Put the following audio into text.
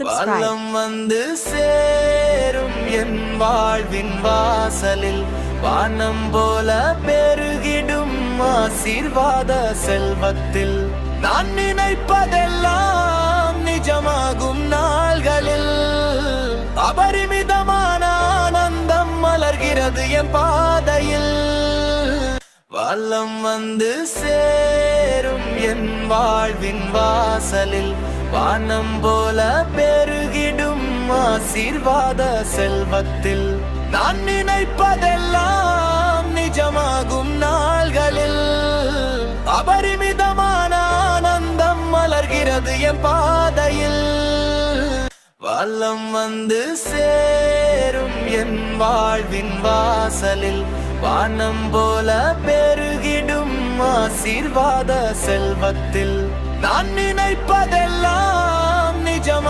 subscribe. வலம் வந்து சேரும் என் வாழ்வின் வாசலில் வானம் போல பெருகிடும் ஆசீர்வாத செல்வத்தில் நான் நினைப்பதெல்லாம் நிஜமாகும் நாள்களில் அபரிமிதமான ஆனந்தம் மலர்கிறது என் பாதையில். வலம் வந்து சேரும் என் வாழ்வின் வாசலில் வானம் போல பெருகிடும் ஆசீர்வாத செல்வத்தில் நான் நினைப்பதெல்லாம் நிஜமாகும் நாள்களில் அபரிமிதமான ஆனந்தம் மலர்கிறது என் பாதையில். வலம் வந்து சேரும் என் வாழ்வின் வாசலில் வானம் போல பெருகிடும் ஆசீர்வாத செல்வத்தில் நான் நினைப்பதெல்லாம் நிஜமா